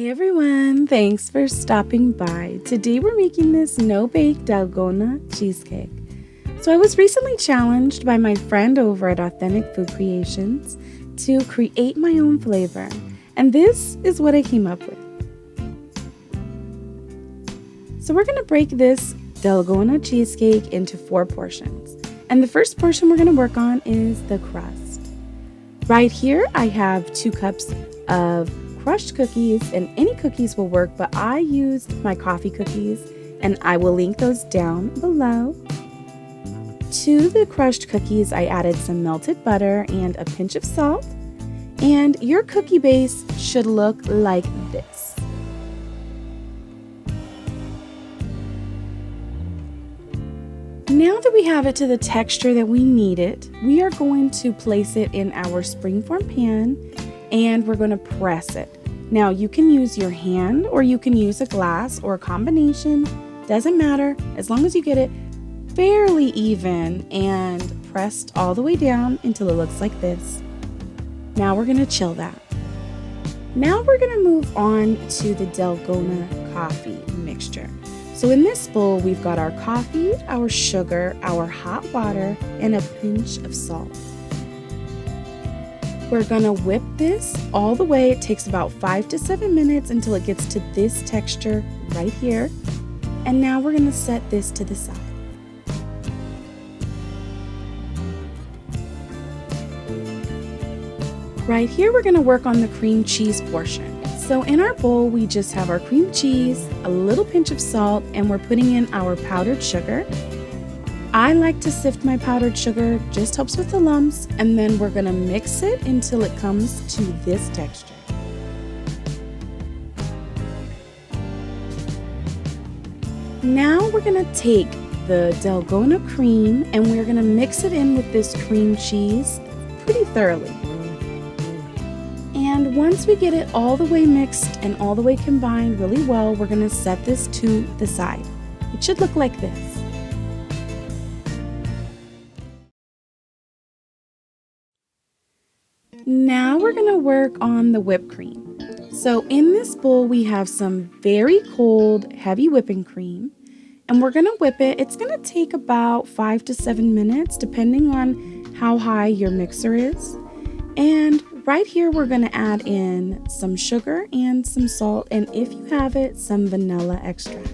Hey everyone, thanks for stopping by. Today we're making this no-bake Dalgona Cheesecake. So I was recently challenged by my friend over at Authentic Food Creations to create my own flavor, and this is what I came up with. So we're going to break this Dalgona Cheesecake into 4 portions, and the first portion we're going to work on is the crust. Right here I have 2 cups of crushed cookies, and any cookies will work, but I used my coffee cookies and I will link those down below. To the crushed cookies I added some melted butter and a pinch of salt, and your cookie base should look like this. Now that we have it to the texture that we need it, we are going to place it in our springform pan and we're going to press it. Now you can use your hand or you can use a glass or a combination, doesn't matter, as long as you get it fairly even and pressed all the way down until it looks like this. Now we're going to chill that. Now we're going to move on to the Dalgona coffee mixture. So in this bowl we've got our coffee, our sugar, our hot water, and a pinch of salt. We're gonna whip this all the way. It takes about 5 to 7 minutes until it gets to this texture right here. And now we're gonna set this to the side. Right here, we're gonna work on the cream cheese portion. So in our bowl, we just have our cream cheese, a little pinch of salt, and we're putting in our powdered sugar. I like to sift my powdered sugar, just helps with the lumps, and then we're gonna mix it until it comes to this texture. Now we're gonna take the Dalgona cream and we're gonna mix it in with this cream cheese pretty thoroughly. And once we get it all the way mixed and all the way combined really well, we're gonna set this to the side. It should look like this. Now we're going to work on the whipped cream. So in this bowl we have some very cold, heavy whipping cream, and we're going to whip it. It's going to take about 5 to 7 minutes depending on how high your mixer is. And right here we're going to add in some sugar and some salt, and if you have it, some vanilla extract.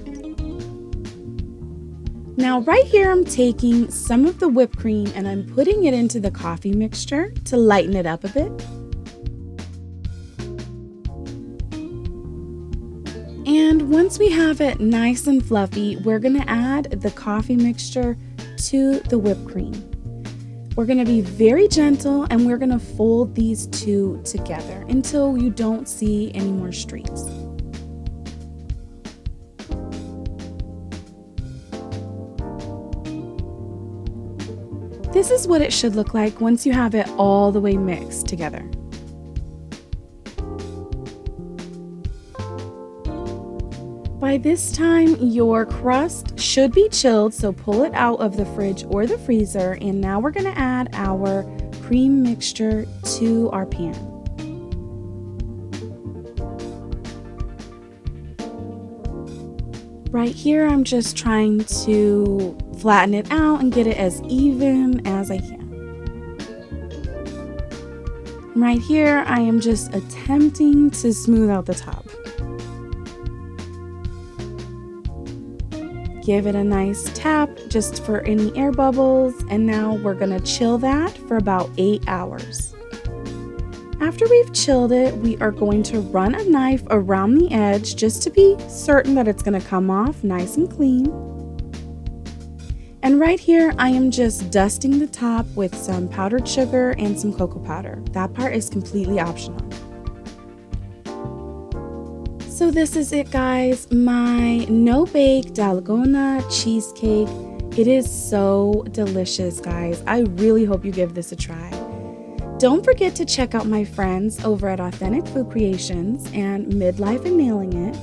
Now right here I'm taking some of the whipped cream and I'm putting it into the coffee mixture to lighten it up a bit. And once we have it nice and fluffy, we're going to add the coffee mixture to the whipped cream. We're going to be very gentle and we're going to fold these two together until you don't see any more streaks. This is what it should look like once you have it all the way mixed together. By this time, your crust should be chilled, so pull it out of the fridge or the freezer, and now we're going to add our cream mixture to our pan. Right here, I'm just trying to flatten it out and get it as even as I can. Right here, I am just attempting to smooth out the top. Give it a nice tap just for any air bubbles, and now we're gonna chill that for about 8 hours. After we've chilled it, we are going to run a knife around the edge just to be certain that it's gonna come off nice and clean. And right here, I am just dusting the top with some powdered sugar and some cocoa powder. That part is completely optional. So this is it, guys, my no-bake Dalgona cheesecake. It is so delicious, guys. I really hope you give this a try. Don't forget to check out my friends over at Authentic Food Creations and Midlife and Nailing It.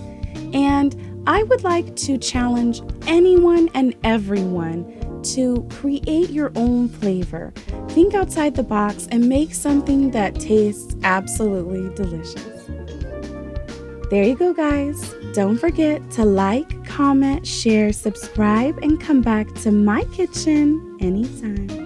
And I would like to challenge anyone and everyone to create your own flavor. Think outside the box and make something that tastes absolutely delicious. There you go, guys. Don't forget to like, comment, share, subscribe, and come back to my kitchen anytime.